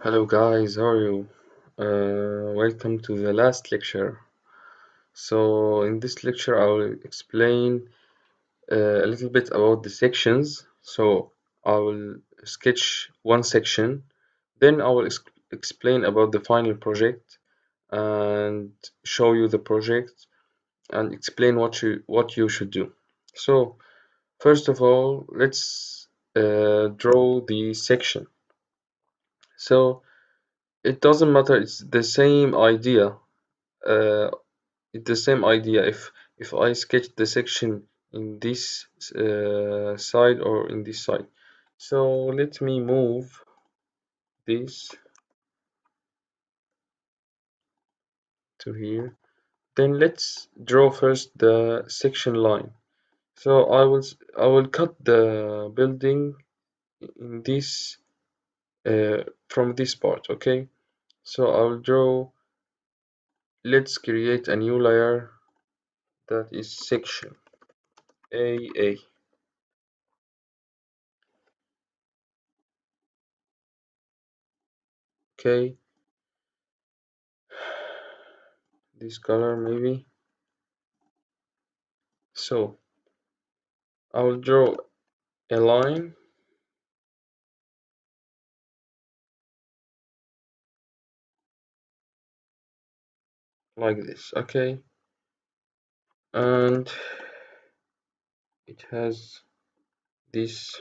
Hello guys, how are you? Welcome to the last lecture. So in this lecture I will explain a little bit about the sections. So I will sketch one section, then I will explain about the final project and show you the project and explain what you should do. So first of all, let's draw the section. So it doesn't matter, it's the same idea. Uh, it's the same idea if I sketch the section in this side or in this side. So let me move this to here. Then let's draw first the section line. So I will cut the building in this from this part. Okay. So I will draw. Let's create a new layer that is section AA. Okay. This color maybe. So I will draw a line like this, okay, and it has this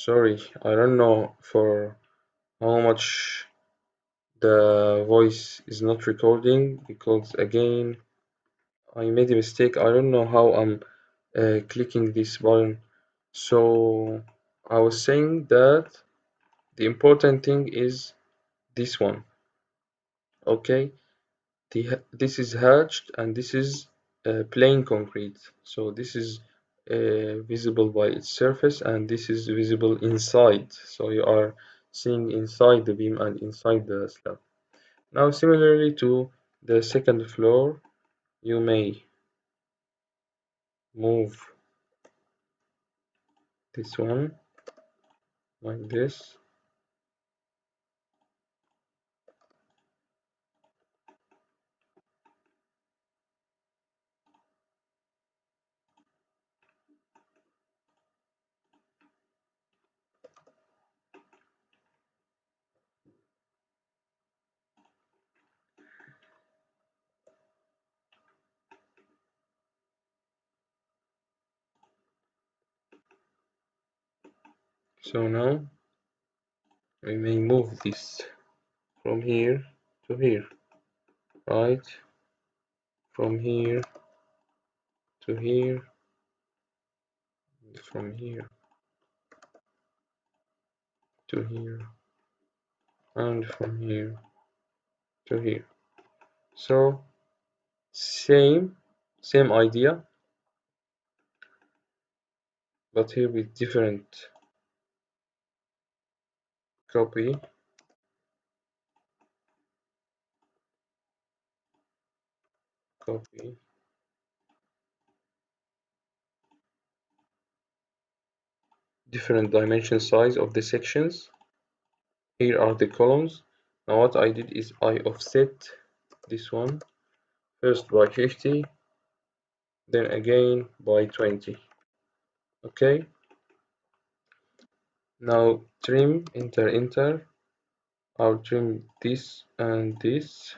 Sorry, I don't know for how much the voice is not recording because again I made a mistake. I don't know how I'm clicking this button. So I was saying that the important thing is this one. Okay, this is hatched and this is plain concrete. So this is visible by its surface and this is visible inside. So you are seeing inside the beam and inside the slab. Now similarly to the second floor, you may move this one like this. So now we may move this from here to here, right? From here to here, from here to here, and from here to here. So same idea, but here with different copy, copy, different dimension size of the sections. Here are the columns. Now what I did is I offset this one first by 50, then again by 20. Okay, now trim, enter. I'll trim this and this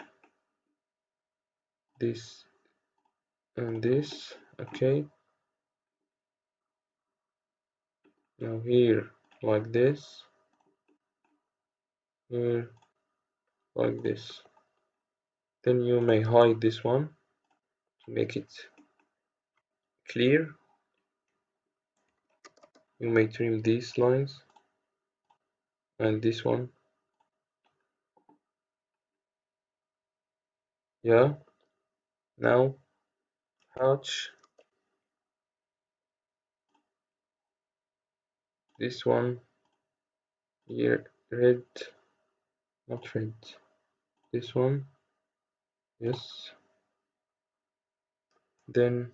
and this. Okay, now here like this, here like this. Then you may hide this one to make it clear. You may trim these lines and this one. Yeah, now hatch this one here, red, not red, this one, yes. Then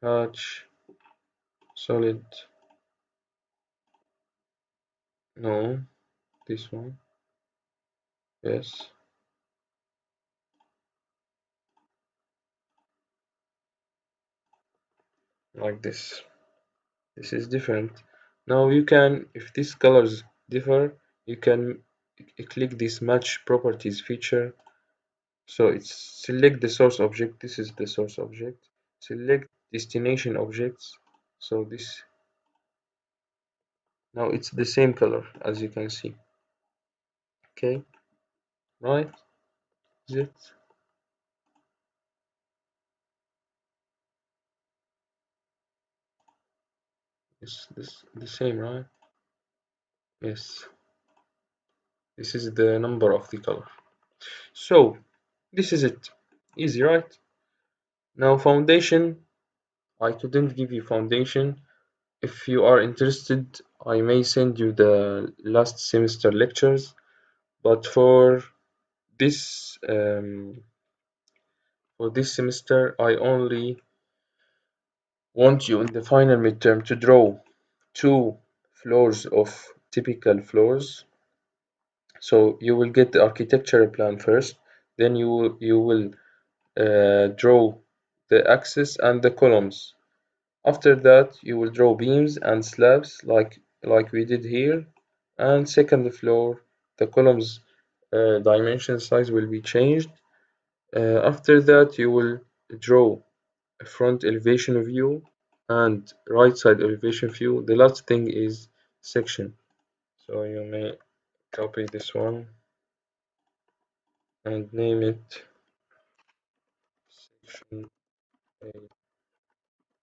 hatch solid, no, this one, yes, like this. This is different. Now you can, if these colors differ, you can click this match properties feature. So it's select the source object. This is the source object. Select destination objects. So this now it's the same color as you can see. Okay, right? Is it? Is this the same, right? Yes. This is the number of the color. So this is it. Easy, right? Now foundation. I couldn't give you foundation. If you are interested, I may send you the last semester lectures. But this for this semester, I only want you in the final midterm to draw two floors of typical floors. So you will get the architectural plan first, then you will draw the axis and the columns. After that, you will draw beams and slabs like we did here. And second floor, the columns dimension size will be changed. After that, you will draw a front elevation view and right side elevation view. The last thing is section. So you may copy this one and name it section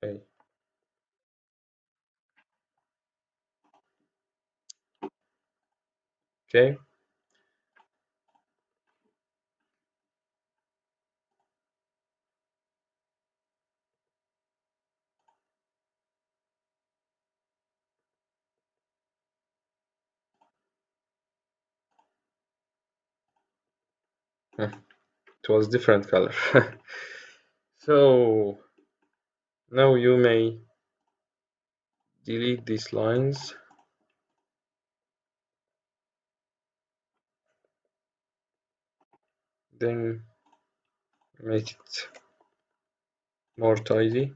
A. Okay. Huh, it was different color. So now you may delete these lines. Then make it more tidy.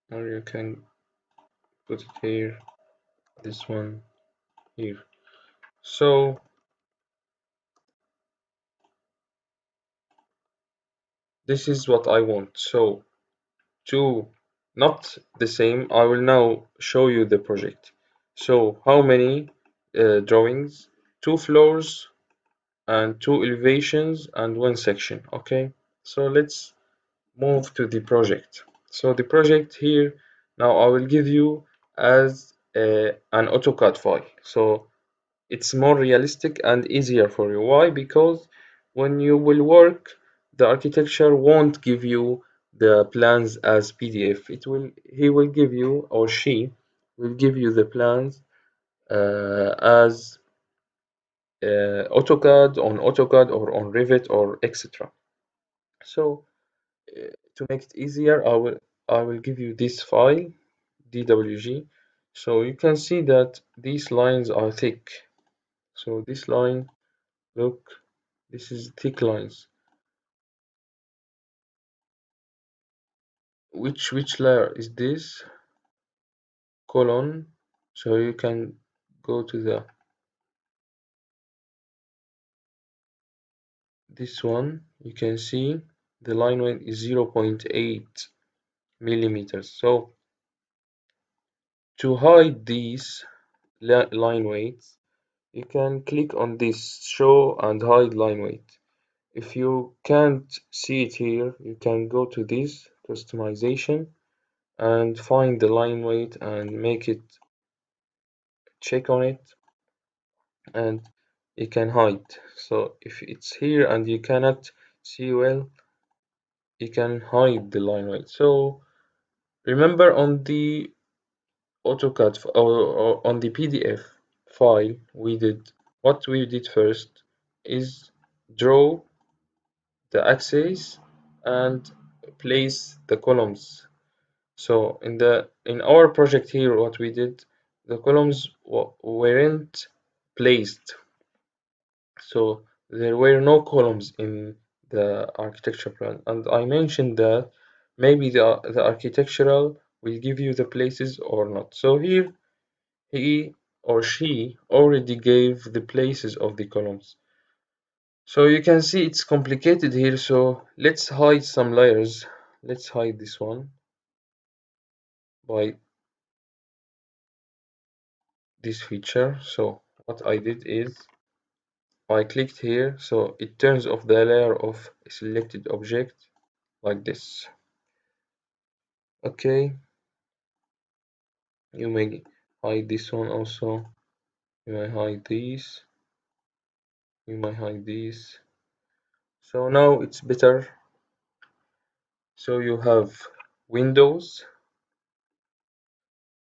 Or you can put it here, this one here. So this is what I want. So to not the same, I will now show you the project. So how many drawings? Two floors and two elevations and one section. Okay. So let's move to the project. So the project here, now I will give you as an AutoCAD file. So it's more realistic and easier for you. Why? Because when you will work, the architecture won't give you the plans as PDF. He will give you, or she will give you the plans as AutoCAD or on Revit or etc. So to make it easier, I will give you this file DWG. So you can see that these lines are thick. So this line, look, this is thick lines. Which layer is this? Colon. So you can go to the this one. You can see the line weight is 0.8 millimeters. So to hide these line weights, you can click on this show and hide line weight. If you can't see it here, you can go to this customization and find the line weight and make it check on it and you can hide. So if it's here and you cannot see well, you can hide the line weight. So remember on the AutoCAD or on the PDF file, we did first is draw the axis and place the columns. So in our project here, what we did, the columns weren't placed. So there were no columns in the architecture plan, and I mentioned that maybe the architectural will give you the places or not. So here he or she already gave the places of the columns. So you can see it's complicated here. So let's hide some layers. Let's hide this one by this feature. So what I did is I clicked here, so it turns off the layer of a selected object like this. Okay, you may hide this one also. You may hide these. You may hide these. So now it's better. So you have windows,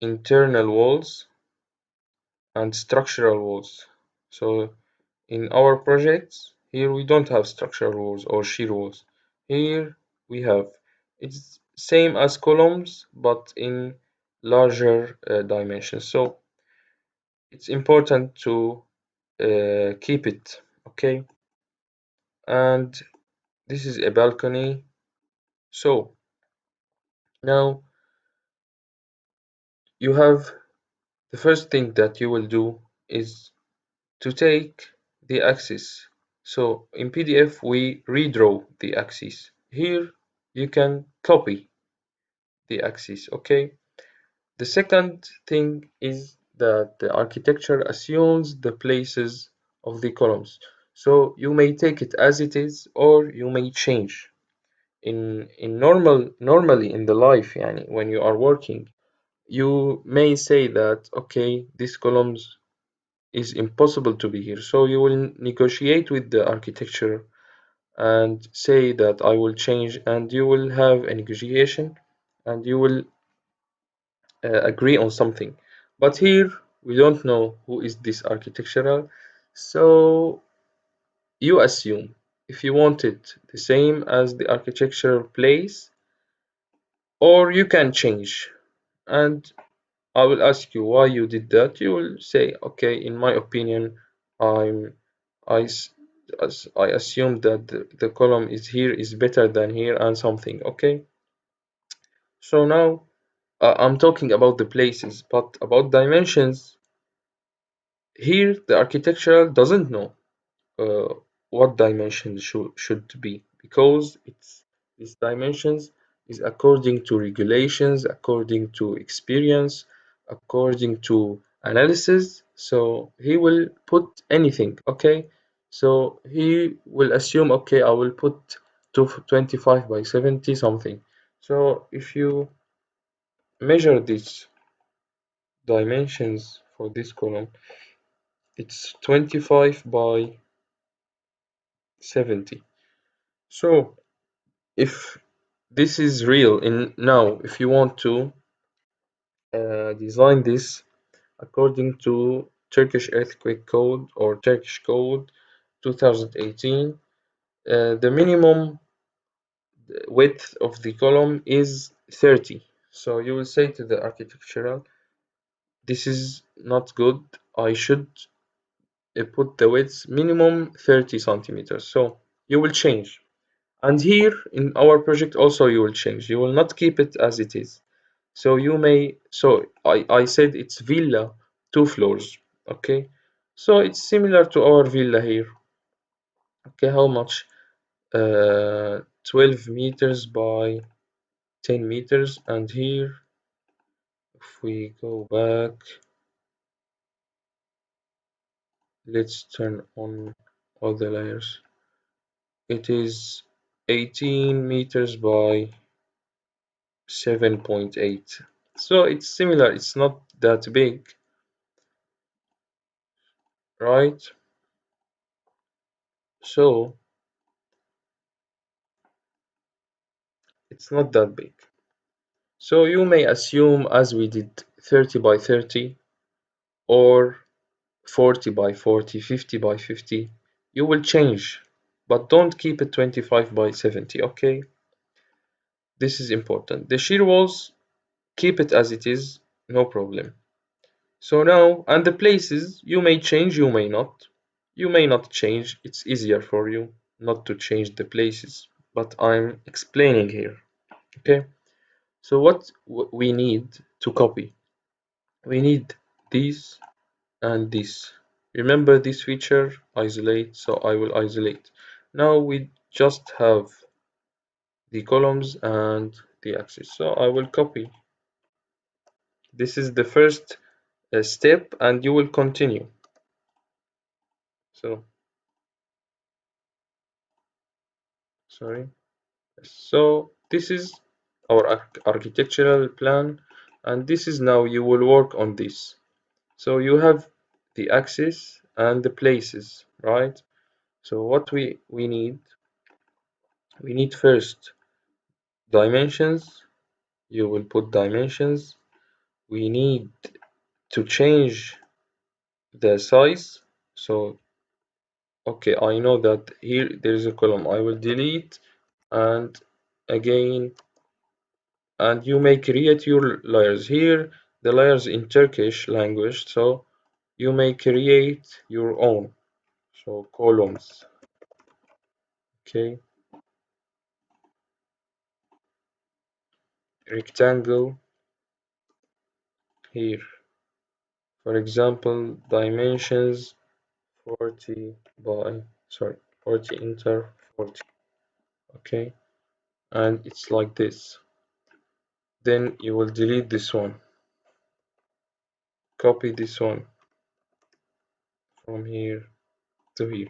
internal walls, and structural walls. So in our projects, here we don't have structural walls or shear walls. Here we have, it's same as columns, but in larger dimensions. So it's important to keep it, okay? And this is a balcony. So Now you have the first thing that you will do is to take the axis. So in PDF we redraw the axis. Here you can copy the axis, okay? The second thing is that the architecture assumes the places of the columns. So you may take it as it is or you may change. Normally in the life يعني, when you are working, you may say that okay, this columns is impossible to be here. So you will negotiate with the architecture and say that I will change, and you will have a negotiation and you will agree on something. But here we don't know who is this architectural, so you assume if you want it the same as the architectural place, or you can change. And I will ask you why you did that. You will say, okay, in my opinion, I'm I s- I assume that the column is here is better than here and something. Okay, so now I'm talking about the places, but about dimensions. Here, the architectural doesn't know uh, what dimension should be because it's these dimensions is according to regulations, according to experience, according to analysis. So he will put anything, okay? So he will assume, okay, I will put 25 by 70 something. So if you measure these dimensions for this column, it's 25 by 70. So if this is real in now, if you want to design this according to Turkish earthquake code or Turkish code 2018, the minimum width of the column is 30. So you will say to the architectural, this is not good. I should put the width minimum 30 centimeters. So you will change. And here in our project also you will change. You will not keep it as it is. So you may, so I said it's villa, 2 floors, okay? So it's similar to our villa here. Okay, how much? 12 meters by 10 meters. And here, if we go back, let's turn on all the layers. It is 18 meters by 7.8. So it's similar, it's not that big, right? So it's not that big. So you may assume as we did 30 by 30 or 40 by 40, 50 by 50, you will change, but don't keep it 25 by 70, okay? This is important. The shear walls, keep it as it is, no problem. So now, and the places, you may change, you may not. You may not change, it's easier for you not to change the places, but I'm explaining here, okay? So what we need to copy? We need these and this. Remember this feature, isolate, so I will isolate. Now we just have the columns and the axis. So I will copy. This is the first step and you will continue. So, sorry. So this is our architectural plan and this is now you will work on this. So you have the axis and the places, right? So what we need first dimensions. You will put dimensions. We need to change the size. So okay, I know that here there is a column. I will delete and again, and you may create your layers here. The layers in Turkish language, so you may create your own. So columns. Okay. rectangle here. For example, dimensions 40 by, sorry, 40 enter 40. Okay, and it's like this. Then you will delete this one, copy this one from here to here.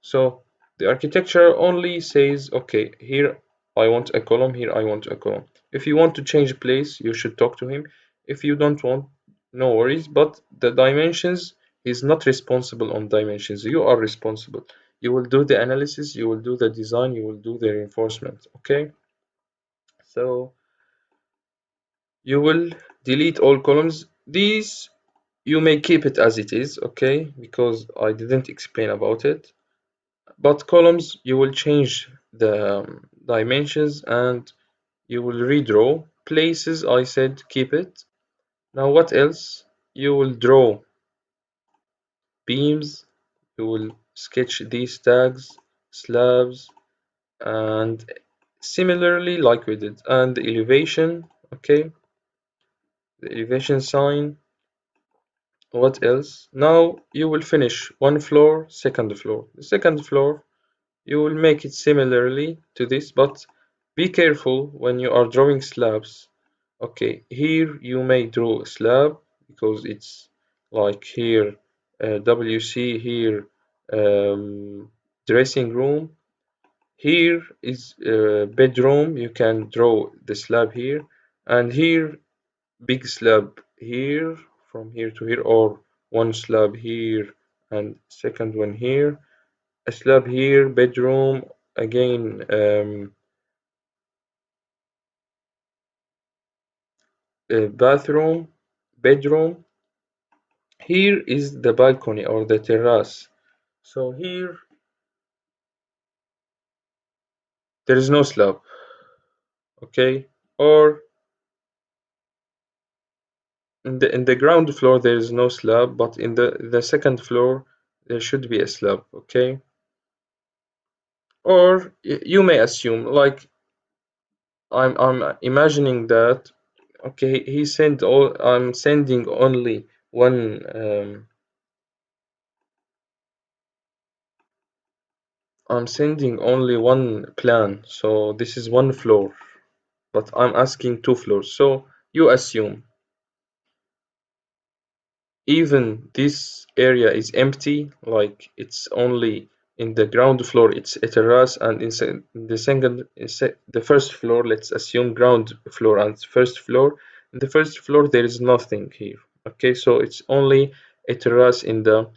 So the architecture only says, okay, here I want a column, here I want a column. If you want to change place, you should talk to him. If you don't want, no worries. But the dimensions, he's not responsible on dimensions. You are responsible. You will do the analysis, you will do the design, you will do the reinforcement. Okay. So you will delete all columns. These you may keep it as it is, okay, because I didn't explain about it. But columns, you will change the dimensions and you will redraw. Places, I said keep it. Now what else? You will draw beams, you will sketch these tags, slabs, and similarly like we did. And the elevation, okay, the elevation sign. What else? Now you will finish one floor, second floor. The second floor, you will make it similarly to this, but be careful when you are drawing slabs. Okay, here you may draw a slab because it's like here WC, here dressing room. Here is bedroom. You can draw the slab here, and here big slab here from here to here, or one slab here and second one here, a slab here, bedroom again, bathroom, bedroom. Here is the balcony or the terrace. So here there is no slab, okay? Or in the ground floor there is no slab, but in the second floor there should be a slab, okay? Or you may assume like I'm imagining that okay he sent all I'm sending only one I'm sending only one plan, so this is one floor, but I'm asking two floors. So you assume even this area is empty, like it's only in the ground floor, it's a terrace, and in the the first floor, let's assume ground floor and first floor. In the first floor, there is nothing here. Okay, so it's only a terrace in the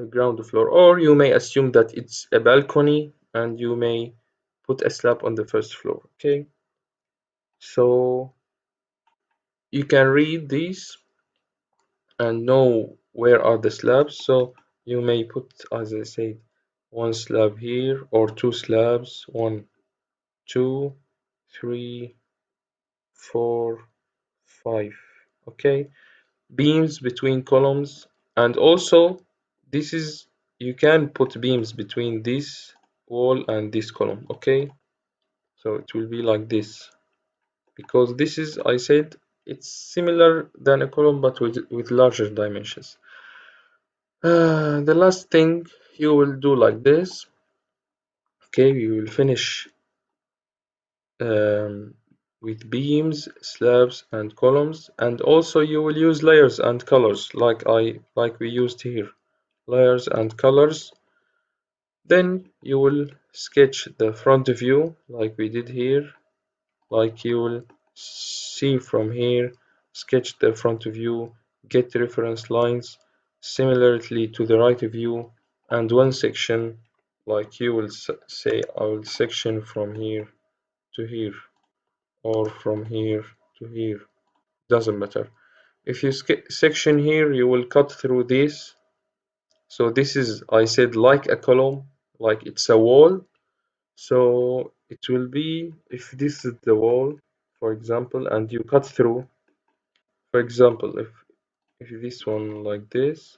ground floor, or you may assume that it's a balcony and you may put a slab on the first floor. Okay, so you can read these and know where are the slabs. So you may put, as I said, one slab here or two slabs, one, two, three, four, five. Okay, beams between columns, and also this is you can put beams between this wall and this column. Okay, so it will be like this because this is, I said, it's similar than a column but with larger dimensions. The last thing you will do like this. Okay, we will finish um, with beams, slabs, and columns, and also you will use layers and colors like we used here, layers and colors. Then you will sketch the front view like we did here, like you will see from here, sketch the front view, get reference lines similarly to the right view, and one section like you will say I will section from here to here or from here to here, doesn't matter. If you section here, you will cut through this. So this is, I said, like a column, like it's a wall. So it will be, if this is the wall, for example, and you cut through, for example, if this one like this,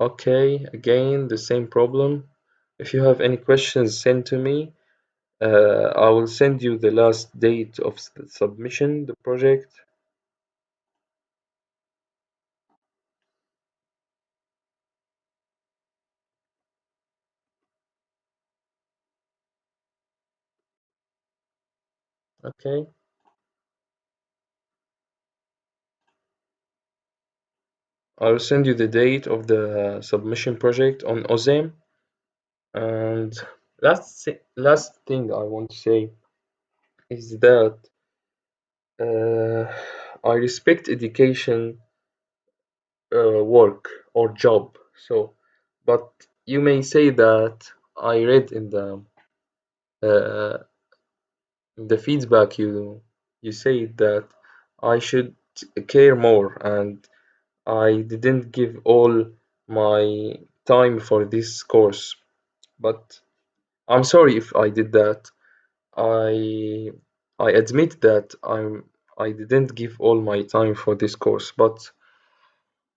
Okay, again, the same problem. If you have any questions, send to me. I will send you the last date of submission, the project. Okay, I will send you the date of the submission project on OZEM. And last thing I want to say is that uh, I respect education work or job. So, but you may say that I read uh, in the feedback you say that I should care more, and I didn't give all my time for this course. But I'm sorry if I did that. I I admit that I didn't give all my time for this course, but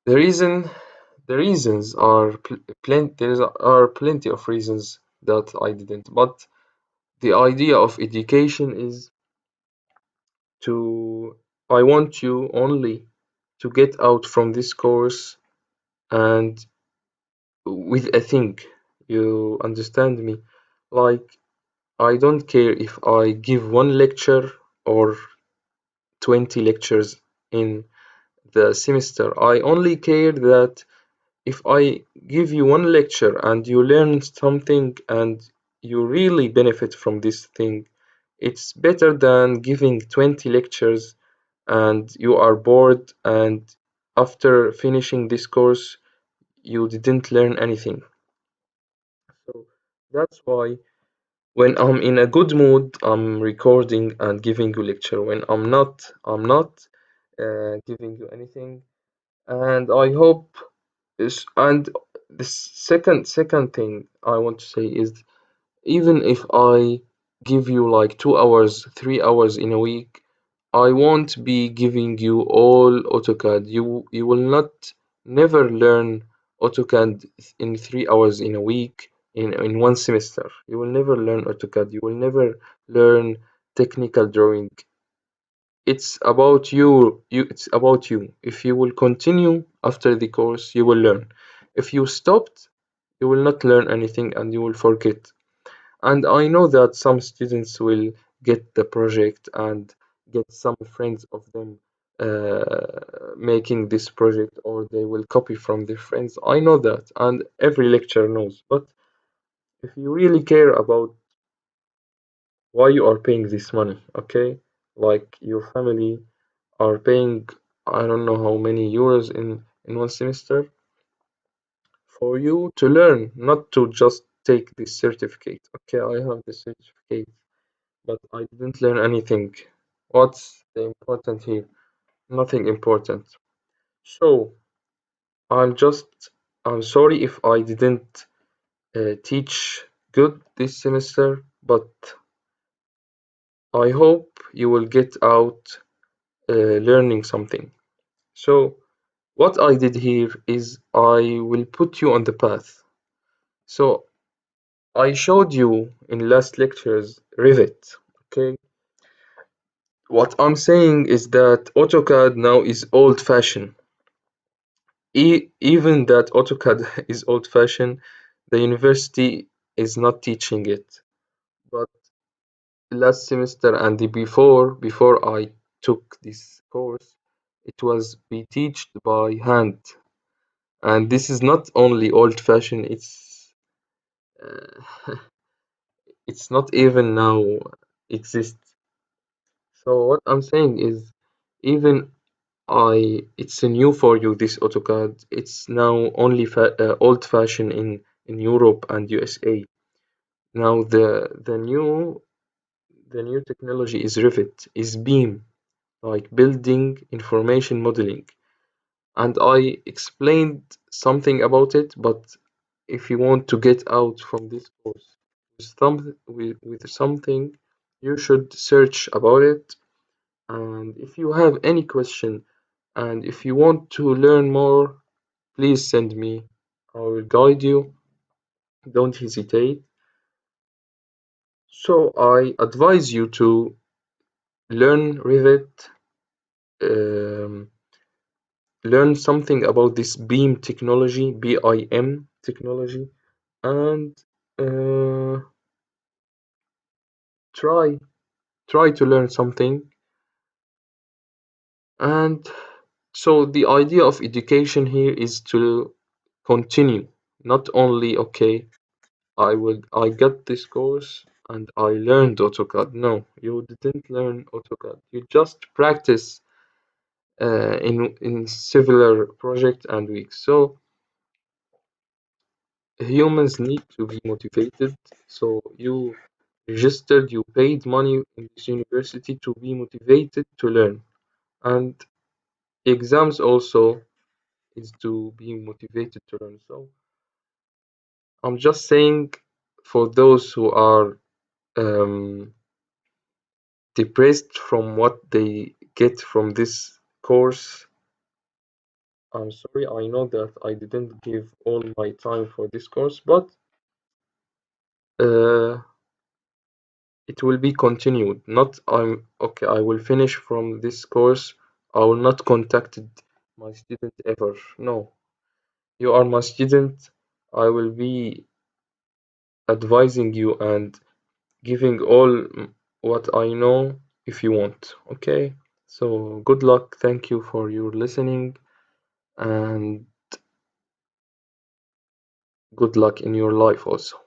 the reason the reasons are plenty. There are plenty of reasons that I didn't. But the idea of education is to I want you only to get out from this course and with a thing. You understand me? Like I don't care if I give one lecture or 20 lectures in the semester. I only care that if I give you one lecture and you learn something and you really benefit from this thing, it's better than giving 20 lectures and you are bored and after finishing this course you didn't learn anything. So that's why when I'm in a good mood, I'm recording and giving you lecture. When I'm not giving you anything. And I hope is and the second thing I want to say is even if I give you like 2 hours, 3 hours in a week, I won't be giving you all AutoCAD. You will not never learn AutoCAD in 3 hours in a week in one semester. You will never learn AutoCAD. You will never learn technical drawing. It's about you. If you will continue after the course, you will learn. If you stopped, you will not learn anything and you will forget. And I know that some students will get the project and get some friends of them making this project, or they will copy from their friends. I know that, and every lecturer knows. But if you really care about why you are paying this money, okay? Like your family are paying, I don't know how many euros in one semester for you to learn, not to just take this certificate. Okay, I have the certificate, but I didn't learn anything. What's the important here? Nothing important. So I'm just, I'm sorry if I didn't teach good this semester, but I hope you will get out learning something. So what I did here is I will put you on the path. So I showed you in last lectures Revit. Okay, what I'm saying is that AutoCAD now is old-fashioned. Even that AutoCAD is old-fashioned, the university is not teaching it. But last semester and the before I took this course, it was be taught by hand. And this is not only old-fashioned, uh, it's not even now exists. So what I'm saying is, even it's new for you this AutoCAD. It's now only old-fashioned in Europe and USA. Now the new technology is Revit, is BIM, like building information modeling. And I explained something about it, but if you want to get out from this course with something, you should search about it. And if you have any question and if you want to learn more, please send me. I will guide you. Don't hesitate. So I advise you to learn Revit, um, learn something about this BIM technology, BIM technology, and uh, try to learn something. And so the idea of education here is to continue, not only okay, I got this course and I learned AutoCAD. No, you didn't learn AutoCAD. You just practice in similar project and weeks. So humans need to be motivated. So you registered, you paid money in this university to be motivated to learn. And exams also is to be motivated to learn. So I'm just saying for those who are um, depressed from what they get from this course, I'm sorry. I know that I didn't give all my time for this course, but uh, it will be continued. Not I'm okay. I will finish from this course. I will not contact my student ever. No, you are my student. I will be advising you and giving all what I know if you want. Okay. So good luck. Thank you for your listening and good luck in your life also.